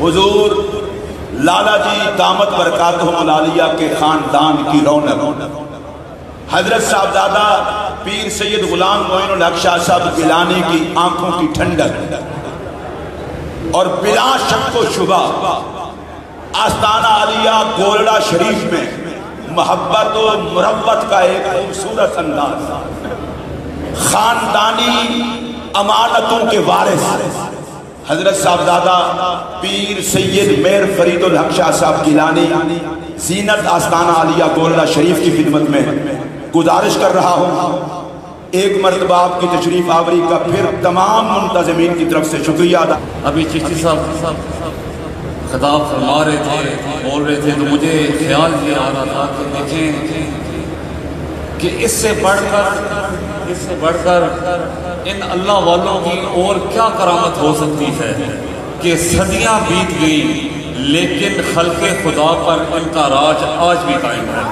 حضور لالا جی دامت برکاتہم العالیہ کے خاندان کی رونق، حضرت صاحبزادہ پیر سید غلام معین الحق شاہ صاحب گیلانی کی آنکھوں کی ٹھنڈک، اور بلا شک و شبہ آستانہ عالیہ گولڑا شریف میں محبت و مروت کا ایک خوبصورت انداز، خاندانی امانتوں کے وارث حضرت صاحبزادہ پیر سید میر فرید الحق شاہ صاحب گیلانی زینت آستانہ عالیہ گولڑا شریف کی خدمت میں گزارش کر رہا ہوں، ایک مرتبہ آپ کی تشریف آوری کا پھر تمام منتظمین کی طرف سے شکریہ ادا۔ ابھی چشتی صاحب خطاب فرما رہے تھے، بول رہے تھے، تو مجھے خیال یہ آ رہا تھا کہ دیکھیں کہ اس سے بڑھ کر ان اللہ والوں کی اور کیا کرامت ہو سکتی ہے کہ صدیاں بیت گئی لیکن خلق خدا پر ان کا راج آج بھی قائم ہے۔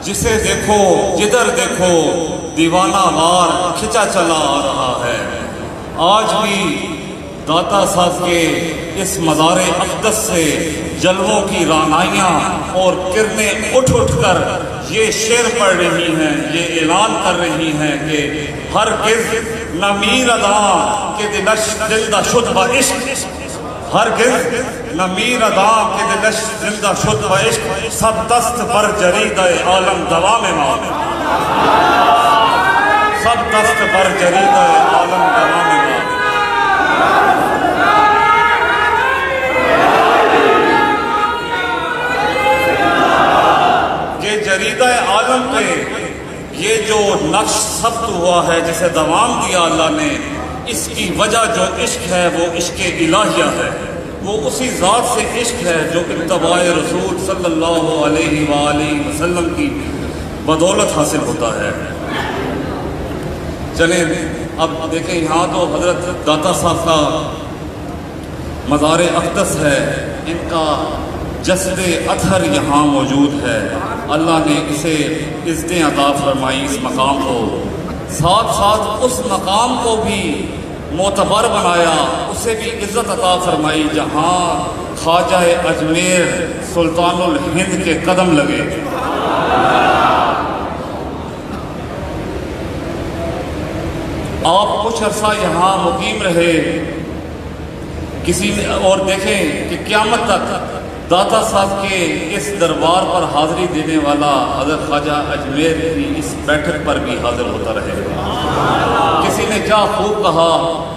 جسے دیکھو جدھر دیکھو دیوانہ وار کھچا چلا آ رہا ہے، آج بھی داتا صاحب کے اس مزار اقدس سے جلووں کی رعنائیاں اور کرنیں اٹھ کر یہ شعر پڑھ رہی ہیں، یہ اعلان کر رہی ہیں کہ ہرگز نہ میر ادا کہ دل دا شد و عشق، ہرگز نہ میر ادا کہ دلش زندہ شد و عشق، سب دست بر جرید عالم دوام مال، سب دست بر جرید عالم دوام مال۔ یہ جریدہ عالم پہ یہ جو نقش ثبت ہوا ہے جسے دوام دیا اللہ نے، اس کی وجہ جو عشق ہے وہ عشق الہیہ ہے، وہ اسی ذات سے عشق ہے جو اتباع رسول صلی اللہ علیہ وآلہ وسلم کی بدولت حاصل ہوتا ہے۔ چلیں اب دیکھیں، یہاں تو حضرت داتا صاحب کا مزار اقدس ہے، ان کا جسد اطہر یہاں موجود ہے، اللہ نے اسے عزتیں عطا فرمائی اس مقام کو، ساتھ ساتھ اس مقام کو بھی معتبر بنایا، اسے بھی عزت عطا فرمائی جہاں خواجہ اجمیر سلطان الہند کے قدم لگے۔ آپ کچھ عرصہ یہاں مقیم رہے، کسی نے اور دیکھیں کہ قیامت تک داتا صاحب کے اس دربار پر حاضری دینے والا حضرت خواجہ اجمیر کی اس بیٹھک پر بھی حاضر ہوتا رہے گا۔ کسی نے کیا خوب کہا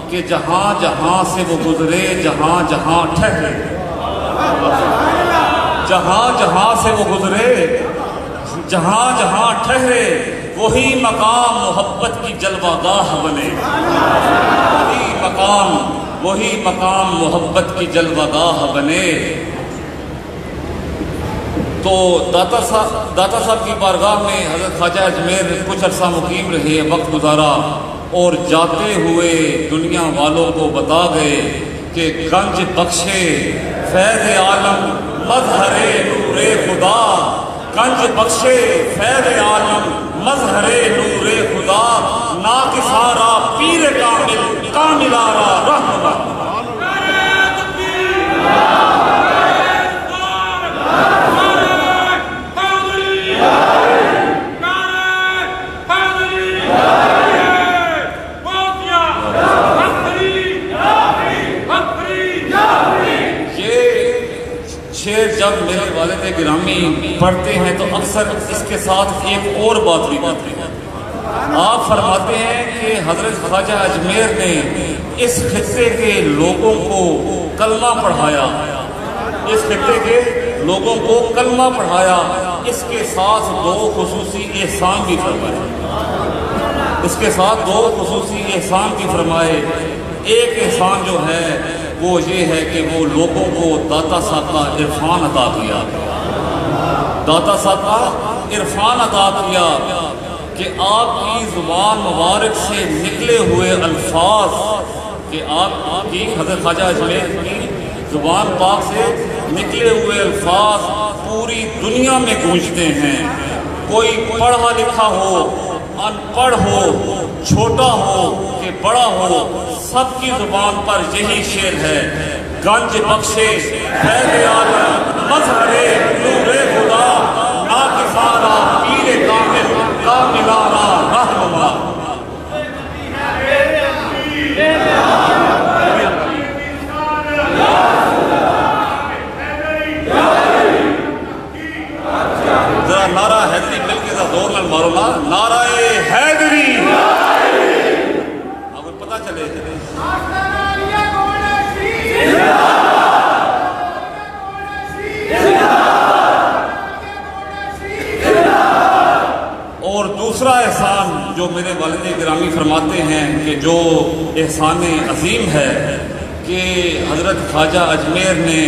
کہ جہاں جہاں سے وہ گزرے جہاں جہاں ٹھہرے، جہاں جہاں سے وہ گزرے جہاں جہاں ٹھہرے، وہی مقام محبت کی جلوہ گاہ بنے، وہی مقام محبت کی جلوہ گاہ بنے۔ تو داتا صاحب کی بارگاہ میں حضرت خواجہ اجمیر کچھ عرصہ مقیم رہے، وقت گزارا، اور جاتے ہوئے دنیا والوں کو بتا گئے کہ گنج بخشے فیض عالم مظہر نور خدا، گنج بخشے فیض عالم مظہر نور خدا، ناکسارا پیر کاملارا رحمت۔ شعر جب میرے والد گرامی پڑھتے ہیں تو اکثر اس کے ساتھ ایک اور بات بھی کرتے ہیں۔ آپ فرماتے ہیں کہ حضرت خواجہ اجمیر نے اس خطے کے لوگوں کو کلمہ پڑھایا، اس خطے کے لوگوں کو کلمہ پڑھایا، اس کے ساتھ دو خصوصی احسان بھی فرمائے، اس کے ساتھ دو خصوصی احسان بھی فرمائے۔ ایک احسان جو ہے وہ یہ ہے کہ وہ لوگوں کو داتا صاحب کا عرفان عطا کیا، داتا صاحب کا عرفان عطا کیا کہ آپ کی زبان مبارک سے نکلے ہوئے الفاظ، کہ آپ کی حضرت خواجہ اجمیر کی زبان پاک سے نکلے ہوئے الفاظ پوری دنیا میں گونجتے ہیں. کوئی پڑھا لکھا ہو، ان پڑھ ہو، چھوٹا ہو کہ بڑا ہو، سب کی زبان پر یہی شعر ہے. گنج بخشے خیر عالم مظہر نور خدا، ناقصارا پیر کامل کاملارا رہنما. ذرا نعرہ حیدری مل کے ذرا زور نال مارو نا، نعرہ حیدری. آپ کو پتہ چلے اور دوسرا احسان جو میرے والد گرامی فرماتے ہیں کہ جو احسان عظیم ہے کہ حضرت خواجہ اجمیر نے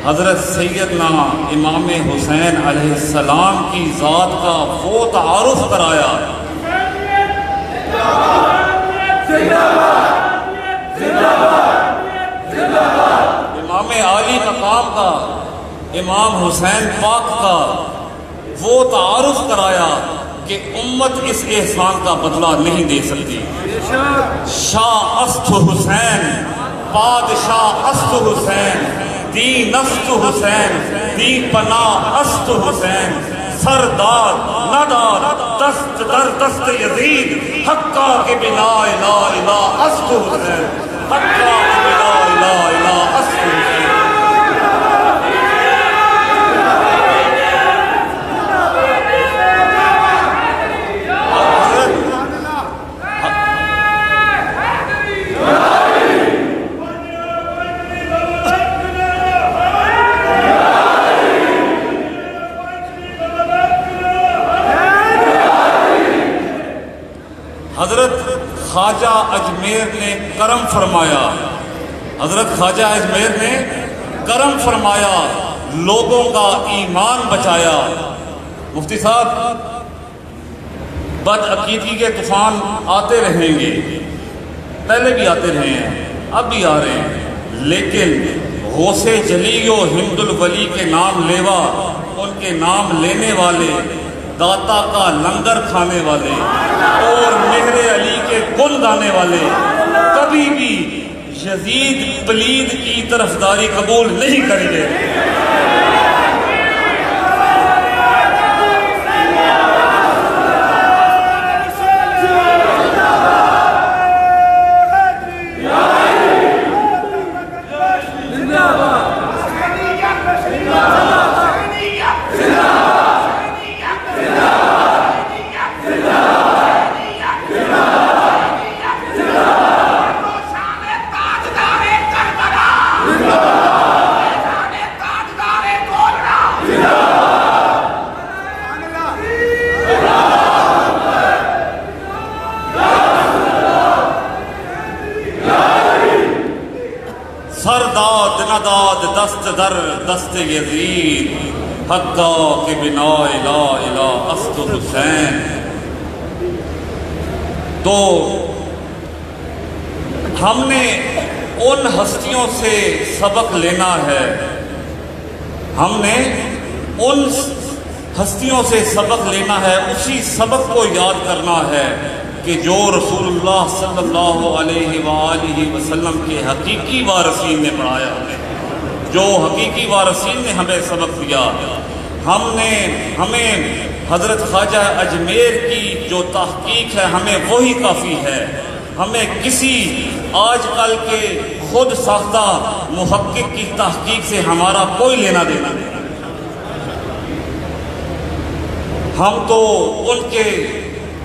حضرت سیدنا امام حسین علیہ السلام کی ذات کا وہ تعارف کرایا. امام عالی مقام کا، امام حسین پاک کا وہ تعارف کرایا کہ امت اس احسان کا بدلہ نہیں دے سکتی. شاہ است حسین، بادشاہ است حسین، دین است حسین، دی پناہ است حسین، سردار ندار دست در دست یزید، حقا کے بنا الہ الہ است حسین، حقا کے بنا الہ الہ است حسین. حضرت خواجہ اجمیر نے کرم فرمایا، حضرت خواجہ اجمیر نے کرم فرمایا، لوگوں کا ایمان بچایا. مفتی صاحب، بدعقیدگی کے طوفان آتے رہیں گے، پہلے بھی آتے رہے ہیں، اب بھی آ رہے ہیں، لیکن غوث جلی و ہند الولی کے نام لیوا، ان کے نام لینے والے، داتا کا لنگر کھانے والے اور مہر علی کے گن گانے والے کبھی بھی یزید پلید کی طرفداری قبول نہیں کریں گے. سرداد نداد دست در دست یزید، حقا کہ بنا الہ الہ است حسین. تو ہم نے ان ہستیوں سے سبق لینا ہے، ہم نے ان ہستیوں سے سبق لینا ہے، اسی سبق کو یاد کرنا ہے کہ جو رسول اللہ صلی اللہ علیہ وآلہ وسلم کے حقیقی وارثین نے پڑھایا ہمیں، جو حقیقی وارثین نے ہمیں سبق دیا. ہمیں حضرت خواجہ اجمیر کی جو تحقیق ہے ہمیں وہی کافی ہے. ہمیں کسی آج کل کے خود ساختہ محقق کی تحقیق سے ہمارا کوئی لینا دینا نہیں. ہم تو ان کے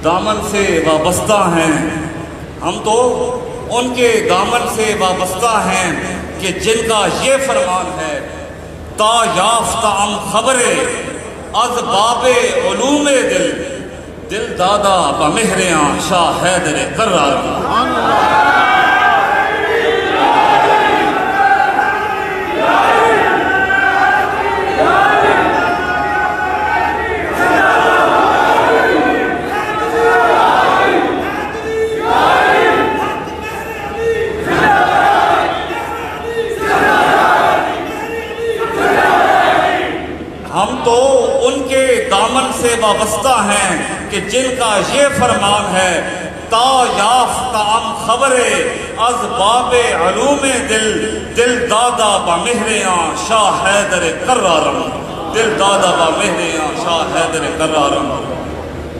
دامن سے وابستہ ہیں، ہم تو ان کے دامن سے وابستہ ہیں کہ جن کا یہ فرمان ہے، تا یافتم خبرے از باب علوم دل، دل دادا بمہریاں شاہ حیدر کرار. ہم تو ان کے دامن سے وابستہ ہیں کہ جن کا یہ فرمان ہے تا یافتام خبرے از باب علوم دل دادا با مہریاں شاہ حیدر کرارم، دل دادا با مہریاں شاہ حیدر کرارم۔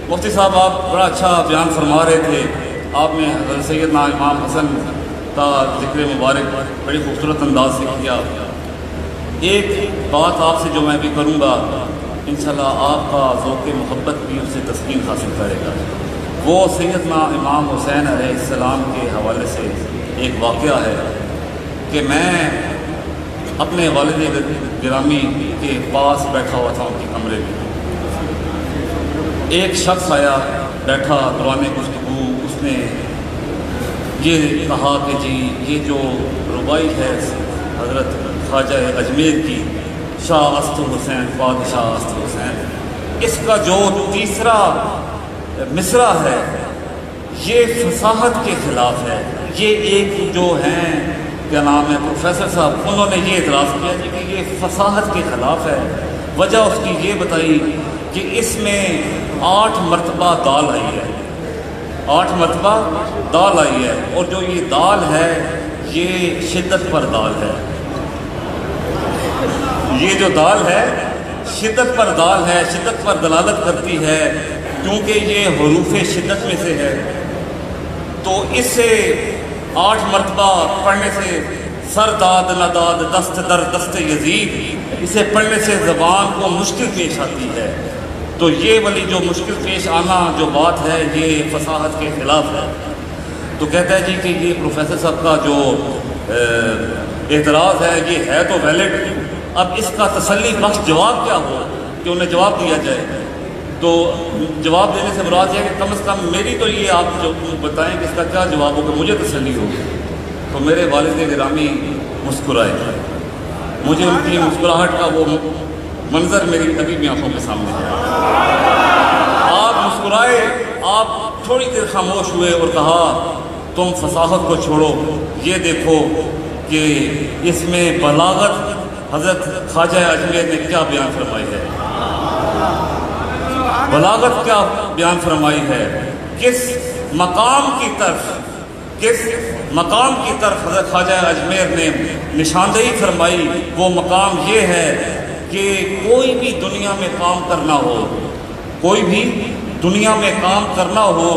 مفتی صاحب آپ بڑا اچھا بیان فرما رہے تھے، آپ نے حضرت سیدنا امام حسن کا ذکر مبارک بڑی خوبصورت انداز سے کیا۔ ایک بات آپ سے جو میں بھی کروں گا انشاءاللہ آپ کا ذوق محبت بھی اس سے تسکین حاصل کرے گا۔ وہ سیدنا امام حسین علیہ السلام کے حوالے سے ایک واقعہ ہے کہ میں اپنے والد گرامی کے پاس بیٹھا ہوا تھا ان کے کمرے میں، ایک شخص آیا بیٹھا دوران گفتگو، اس نے یہ کہا کہ جی یہ جو ربائی ہے حضرت خواجہ اجمیر کی شاہ است حسین بادشاہ است حسین، اس کا جو تیسرا مصرع ہے یہ فصاحت کے خلاف ہے۔ یہ ایک جو ہیں کیا نام ہے پروفیسر صاحب، انہوں نے یہ اعتراض کیا جی کہ یہ فصاحت کے خلاف ہے۔ وجہ اس کی یہ بتائی کہ اس میں 8 مرتبہ دال آئی ہے، 8 مرتبہ دال آئی ہے، اور جو یہ دال ہے یہ شدت پر دال ہے، یہ جو دال ہے شدت پر دال ہے، شدت پر دلالت کرتی ہے کیونکہ یہ حروف شدت میں سے ہے۔ تو اس سے 8 مرتبہ پڑھنے سے سر داد نداد دست در دست یزید، اسے پڑھنے سے زبان کو مشکل پیش آتی ہے۔ تو یہ والی جو مشکل پیش آنا جو بات ہے یہ فصاحت کے خلاف ہے۔ تو کہتا ہے جی کہ یہ پروفیسر صاحب کا جو اعتراض ہے یہ ہے تو ویلڈ، اب اس کا تسلی بخش جواب کیا ہو کہ انہیں جواب دیا جائے۔ تو جواب دینے سے مراد یہ ہے کہ کم از کم میری تو یہ آپ جو بتائیں کہ اس کا کیا جواب ہو کہ مجھے تسلی ہو۔ تو میرے والد گرامی مسکرائے، مجھے ان کی مسکراہٹ کا وہ منظر میری ابھی بھی آنکھوں کے سامنے ہے۔ آپ مسکرائے، آپ تھوڑی دیر خاموش ہوئے اور کہا تم فصاحت کو چھوڑو، یہ دیکھو کہ اس میں بلاغت حضرت خواجہ اجمیر نے کیا بیان فرمائی ہے، بلاغت کیا بیان فرمائی ہے، کس مقام کی طرف حضرت خواجہ اجمیر نے نشاندہی فرمائی۔ وہ مقام یہ ہے کہ کوئی بھی دنیا میں کام کرنا ہو، کوئی بھی دنیا میں کام کرنا ہو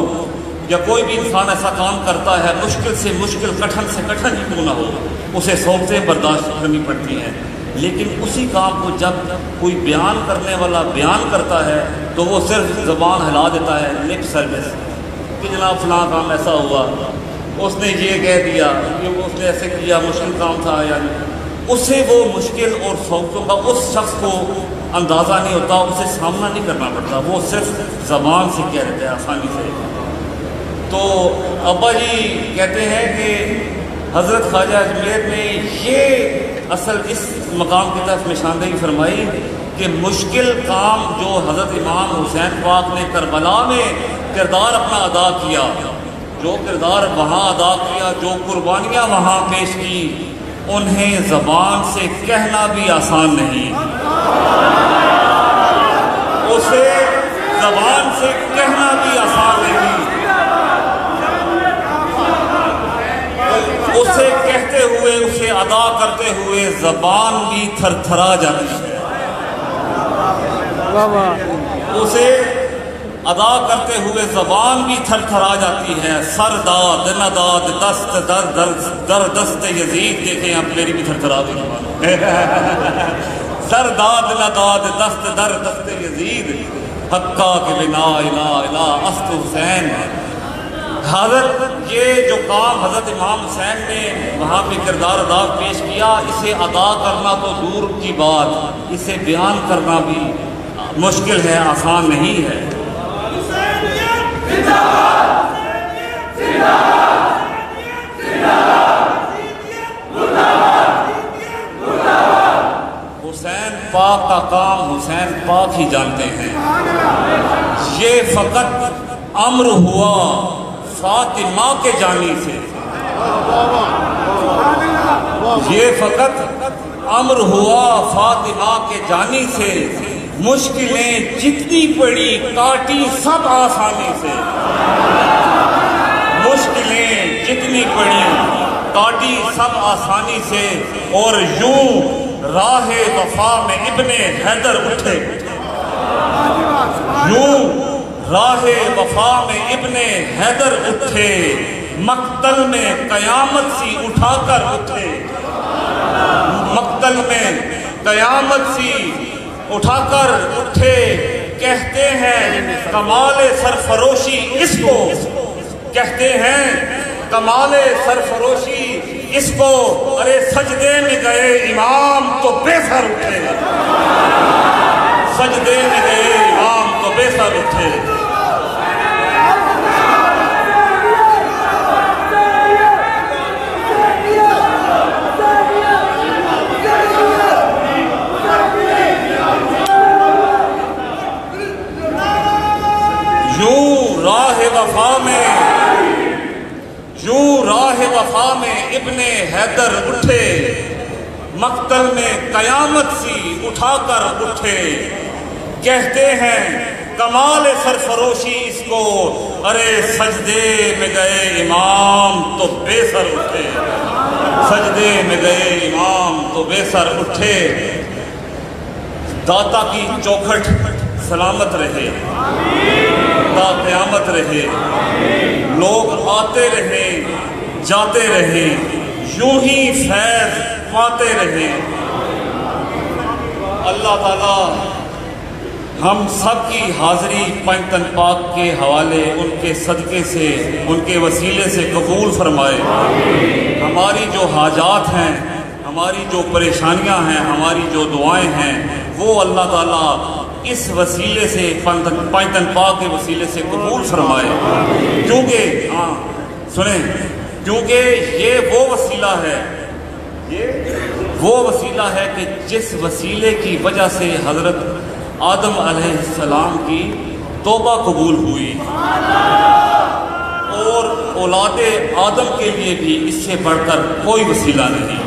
یا کوئی بھی انسان ایسا کام کرتا ہے مشکل سے مشکل، کٹھن سے کٹھن ہی کیوں نہ ہو، اسے صعوبتیں برداشت کرنی پڑتی ہیں، لیکن اسی کام کو جب کوئی بیان کرنے والا بیان کرتا ہے تو وہ صرف زبان ہلا دیتا ہے، لپ سروس، کہ جناب فلاں کام ایسا ہوا، اس نے یہ کہہ دیا کہ اس نے ایسے کیا، مشکل کام تھا، یعنی اسے وہ مشکل اور صعوبتوں کا اس شخص کو اندازہ نہیں ہوتا، اسے سامنا نہیں کرنا پڑتا، وہ صرف زبان سے کہہ دیتا ہے آسانی سے۔ تو ابا جی کہتے ہیں کہ حضرت خواجہ اجمیر نے یہ اصل اس مقام کی طرف نشاندہی فرمائی کہ مشکل کام جو حضرت امام حسین پاک نے کربلا میں کردار اپنا ادا کیا، جو کردار وہاں ادا کیا، جو قربانیاں وہاں پیش کی، انہیں زبان سے کہنا بھی آسان نہیں، اسے زبان سے کہنا بھی آسان نہیں، اسے کہتے ہوئے، اسے ادا کرتے ہوئے زبان بھی تھر تھرا جاتی ہے، اسے ادا کرتے ہوئے زبان بھی تھر تھرا جاتی ہے۔ سر داد نداد دست در دست یزید، دیکھیں آپ میری بھی تھر تھرا گئی، سر داد نداد دست در دست یزید، حقا کے بنا الہ الہ است حسین۔ حضرت یہ جو کام حضرت امام حسین نے وہاں پہ کردار ادا پیش کیا، اسے ادا کرنا تو دور کی بات، اسے بیان کرنا بھی مشکل ہے، آسان نہیں ہے۔ حسین پاک کا کام حسین پاک ہی جانتے ہیں۔ یہ فقط امر ہوا فاطمہ کے جانی سے، یہ فقط امر ہوا فاطمہ کے جانی سے، مشکلیں جتنی پڑی کاٹی سب آسانی سے، مشکلیں جتنی پڑی کاٹی سب آسانی سے، اور یوں راہ وفا میں ابن حیدر اٹھے، یوں راہ وفا میں ابن حیدر اٹھے، مقتل میں قیامت سی اٹھا کر اٹھے، مقتل میں قیامت سی اٹھا کر اٹھے، کہتے ہیں کمال سرفروشی اس کو، کہتے ہیں کمال سرفروشی اس کو، ارے سجدے میں گئے امام تو بے سر اٹھے، سجدے میں گئے امام تو بے سر اٹھے۔ یوں راہ وفا میں ابن حیدر اٹھے، مقتل میں قیامت سی اٹھا کر اٹھے، کہتے ہیں کمال سرفروشی اس کو، ارے سجدے میں گئے امام تو بے سر اٹھے، سجدے میں گئے امام تو بے سر اٹھے۔ داتا کی چوکھٹ سلامت رہے، تا قیامت رہے، لوگ آتے رہے جاتے رہے، یوں ہی فیض پاتے رہے۔ اللہ تعالی ہم سب کی حاضری پنجتن پاک کے حوالے ان کے صدقے سے، ان کے وسیلے سے قبول فرمائے۔ ہماری جو حاجات ہیں، ہماری جو پریشانیاں ہیں، ہماری جو دعائیں ہیں، وہ اللہ تعالیٰ اس وسیلے سے پنجتن پاک کے وسیلے سے قبول فرمائے، کیونکہ سنیں، کیونکہ یہ وہ وسیلہ ہے، یہ وہ وسیلہ ہے کہ جس وسیلے کی وجہ سے حضرت آدم علیہ السلام کی توبہ قبول ہوئی، اور اولاد آدم کے لیے بھی اس سے بڑھ کر کوئی وسیلہ نہیں۔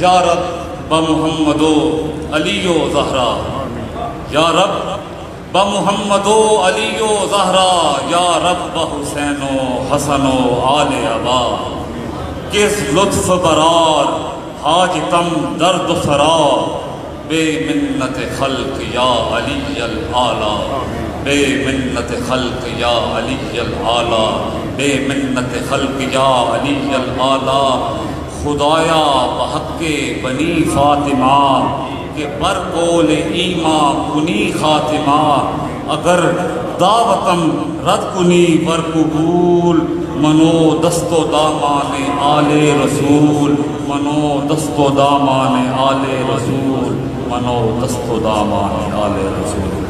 یا رب بمحمد و علی و زہرا، یا رب بمحمد و علی و زہرا، یا رب بحسین و حسن و آل ابا، کس لطف برار حاج تم درد سرا، بے منت خلق یا علی الاعلی، بے منت خلق یا علی الاعلی، بے منت خلق یا علی الاعلی۔ خدایا بحق بنی فاطمہ کہ بر قول ایمان کنی خاتمہ، اگر دعوتم رد کنی بر قبول، منو دست و دامان آل رسول، منو دست و دامان آل رسول، منو دست و دامان آل رسول۔